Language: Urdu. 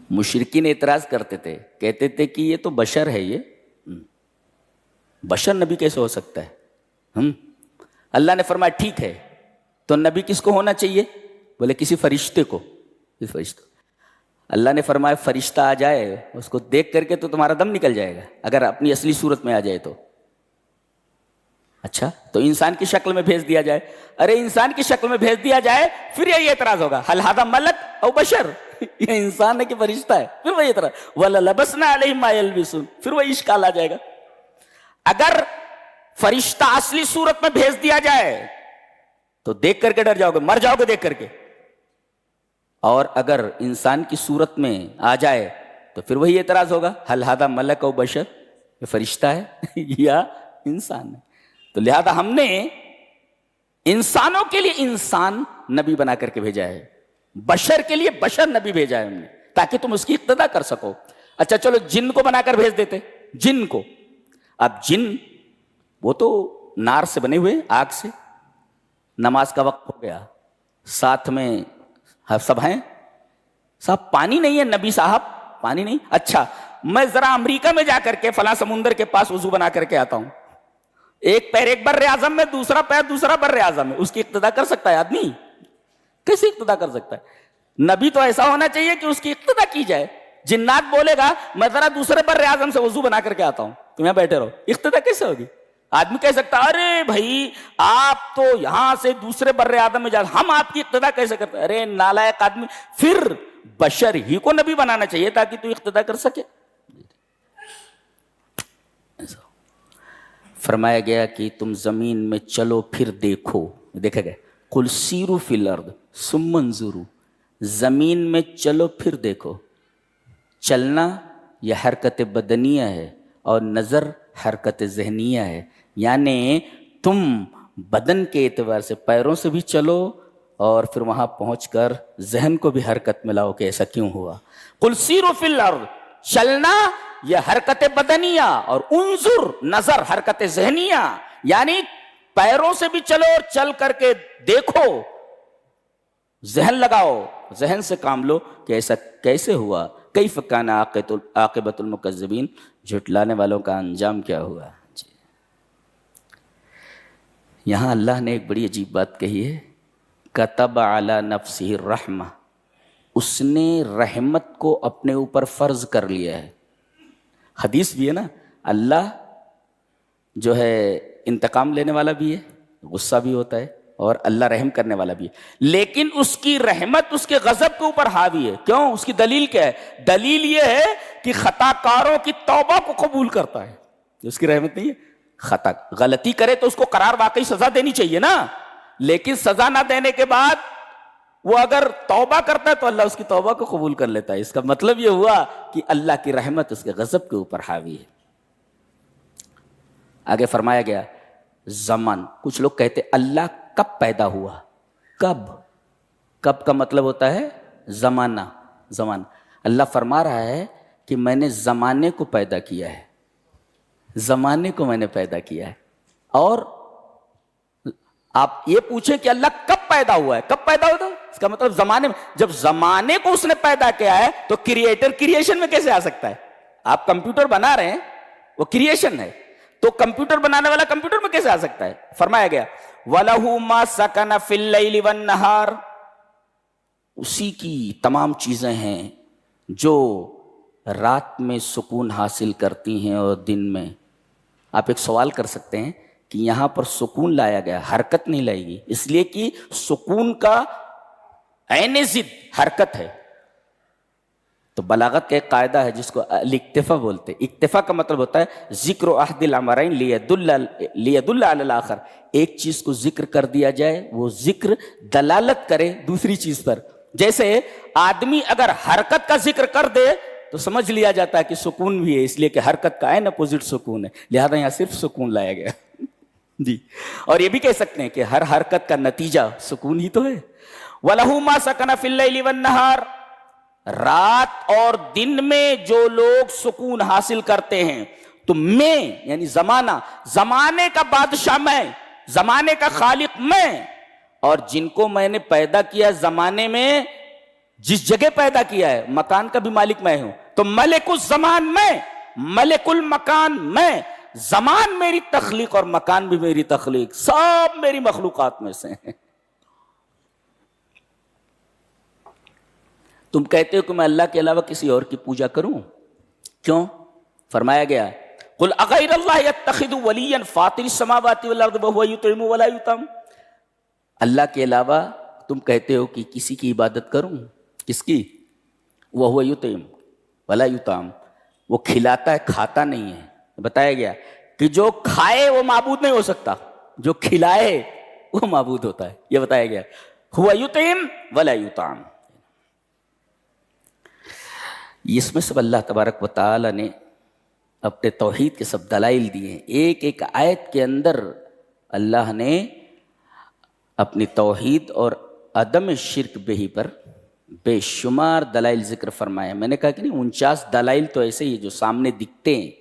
مشرکین اعتراض کرتے تھے، کہتے تھے کہ یہ تو بشر ہے، یہ بشر نبی کیسے ہو سکتا ہے؟ اللہ نے فرمایا ٹھیک ہے، تو نبی کس کو ہونا چاہیے؟ بولے کسی فرشتے کو. کسی فرشتے. اللہ نے فرمایا فرشتہ آ جائے اس کو دیکھ کر کے تو تمہارا دم نکل جائے گا اگر اپنی اصلی صورت میں آ جائے تو. اچھا تو انسان کی شکل میں بھیج دیا جائے. ارے انسان کی شکل میں بھیج دیا جائے پھر یہی اعتراض ہوگا، هل هذا ملک او بشر، یہ انسان ہے کہ فرشتہ ہے؟ پھر وہی اعتراض، وَلَلَبَسْنَا عَلَيْهِمْ مَا يَلْبِسُونَ، پھر وہی اشکال آ جائے گا. اگر فرشتہ اصلی صورت میں بھیج دیا جائے تو دیکھ کر کے ڈر جاؤ گے، مر جاؤ گے دیکھ کر کے. اور اگر انسان کی صورت میں آ جائے تو پھر وہی اعتراض ہوگا، هل هذا ملک او بشر، یہ فرشتہ ہے یا انسان ہے. تو لہذا ہم نے انسانوں کے لیے انسان نبی بنا کر کے بھیجا ہے، بشر کے لیے بشر نبی بھیجا ہے ہم نے، تاکہ تم اس کی اقتدا کر سکو. اچھا چلو جن کو بنا کر بھیج دیتے، جن کو. اب جن وہ تو نار سے بنے ہوئے، آگ سے. نماز کا وقت ہو گیا، ساتھ میں سب ہیں، صاحب پانی نہیں ہے، نبی صاحب پانی نہیں. اچھا میں ذرا امریکہ میں جا کر کے فلاں سمندر کے پاس وضو بنا کر کے آتا ہوں، ایک پیر ایک بر اعظم میں، دوسرا پیر دوسرا بر اعظم میں، اس کی اقتدا کر سکتا ہے آدمی؟ کیسے اقتدا کر سکتا ہے؟ نبی تو ایسا ہونا چاہیے کہ اس کی اقتدا کی جائے. جنات بولے گا میں ذرا دوسرے بر اعظم سے وضو بنا کر کے آتا ہوں، تم یہاں بیٹھے رہو، اقتدا کیسے ہوگی؟ آدمی کہہ سکتا ارے بھائی آپ تو یہاں سے دوسرے بر اعظم میں جاتے، ہم آپ کی اقتدا کیسے کرتے؟ ارے نالائق آدمی، پھر بشر ہی کو نبی بنانا چاہیے تاکہ تو اقتدا کر سکے. فرمایا گیا کہ تم زمین میں چلو پھر دیکھو. دیکھا گیا قل سیروا فی الارض ثم انظروا، زمین میں چلو پھر دیکھو. چلنا یہ حرکت بدنیہ ہے اور نظر حرکت ذہنیہ ہے، یعنی تم بدن کے اعتبار سے پیروں سے بھی چلو اور پھر وہاں پہنچ کر ذہن کو بھی حرکت میں لاؤ کہ ایسا کیوں ہوا. قل سیروا فی الارض، چلنا یہ حرکت بدنیہ، اور انظر نظر حرکت ذہنیہ، یعنی پیروں سے بھی چلو اور چل کر کے دیکھو، ذہن لگاؤ، ذہن سے کام لو کہ ایسا کیسے ہوا. کیف کان عاقبۃ المکذبین، جھٹلانے والوں کا انجام کیا ہوا. جی. یہاں اللہ نے ایک بڑی عجیب بات کہی ہے، کتب علی نفسہ الرحمہ، اس نے رحمت کو اپنے اوپر فرض کر لیا ہے. حدیث بھی ہے نا، اللہ جو ہے انتقام لینے والا بھی ہے، غصہ بھی ہوتا ہے، اور اللہ رحم کرنے والا بھی ہے، لیکن اس کی رحمت اس کے غضب کے اوپر حاوی ہے. کیوں؟ اس کی دلیل کیا ہے؟ دلیل یہ ہے کہ خطا کاروں کی توبہ کو قبول کرتا ہے. اس کی رحمت نہیں ہے، خطا غلطی کرے تو اس کو قرار واقعی سزا دینی چاہیے نا، لیکن سزا نہ دینے کے بعد وہ اگر توبہ کرتا ہے تو اللہ اس کی توبہ کو قبول کر لیتا ہے. اس کا مطلب یہ ہوا کہ اللہ کی رحمت اس کے غضب کے اوپر حاوی ہے. آگے فرمایا گیا زمان. کچھ لوگ کہتے اللہ کب پیدا ہوا؟ کب کا مطلب ہوتا ہے زمانہ. زمانہ. اللہ فرما رہا ہے کہ میں نے زمانے کو پیدا کیا ہے، زمانے کو میں نے پیدا کیا ہے. اور آپ یہ پوچھیں کہ اللہ کب پیدا ہوا ہے، کب پیدا ہوتا ہے، اس کا مطلب زمانے میں. جب زمانے کو اس نے پیدا کیا ہے تو کریٹر کریشن میں کیسے آ سکتا ہے؟ آپ کمپیوٹر بنا رہے ہیں، وہ کریشن ہے، تو کمپیوٹر بنانے والا کمپیوٹر میں کیسے آ سکتا ہے؟ فرمایا گیا وَلَهُ مَا سَكَنَ فِي اللَّيْلِ وَالنَّهَارِ، اسی کی تمام چیزیں ہیں جو رات میں سکون حاصل کرتی ہیں اور دن میں. آپ ایک سوال کر سکتے ہیں کہ یہاں پر سکون لایا گیا، حرکت نہیں لائے گی، اس لیے کہ سکون کا عین ضد حرکت ہے. تو بلاغت کا ایک قاعدہ ہے جس کو الاکتفا بولتے ہیں. اکتفا کا مطلب ہوتا ہے ذکر احد الامرین لیدل علی الاخر. ایک چیز کو ذکر کر دیا جائے، وہ ذکر دلالت کرے دوسری چیز پر. جیسے آدمی اگر حرکت کا ذکر کر دے تو سمجھ لیا جاتا ہے کہ سکون بھی ہے، اس لیے کہ حرکت کا عین اپوزٹ سکون ہے، لہذا یہاں صرف سکون لایا گیا. جی. اور یہ بھی کہہ سکتے ہیں کہ ہر حرکت کا نتیجہ سکون ہی تو ہے. وَلَهُ مَا سَكَنَ فِي اللَّيْلِ وَالنَّهَارِ، رات اور دن میں جو لوگ سکون حاصل کرتے ہیں. تو میں یعنی زمانہ، زمانے کا بادشاہ میں، زمانے کا خالق میں، اور جن کو میں نے پیدا کیا زمانے میں جس جگہ پیدا کیا ہے مکان کا بھی مالک میں ہوں. تو ملک الزمان میں، ملک المکان میں، زمان میری تخلیق اور مکان بھی میری تخلیق، سب میری مخلوقات میں سے ہیں. تم کہتے ہو کہ میں اللہ کے علاوہ کسی اور کی پوجا کروں، کیوں؟ فرمایا گیا قل اغیر اللہ یتخذ ولیا فاطر السماوات والارض وهو یطعم ولا یطعم. اللہ کے علاوہ تم کہتے ہو کہ کسی کی عبادت کروں، کس کی؟ وهو یطعم ولا یطعم، وہ کھلاتا ہے کھاتا نہیں ہے. بتایا گیا کہ جو کھائے وہ معبود نہیں ہو سکتا، جو کھلائے وہ معبود ہوتا ہے. یہ بتایا گیا هو یطعم ولا یطعم. اس میں سب اللہ تبارک و تعالی نے اپنے توحید کے سب دلائل دیے ہیں. ایک ایک آیت کے اندر اللہ نے اپنی توحید اور عدم شرک بہی پر بے شمار دلائل ذکر فرمایا. میں نے کہا کہ نہیں 49 دلائل تو ایسے ہی جو سامنے دکھتے ہیں.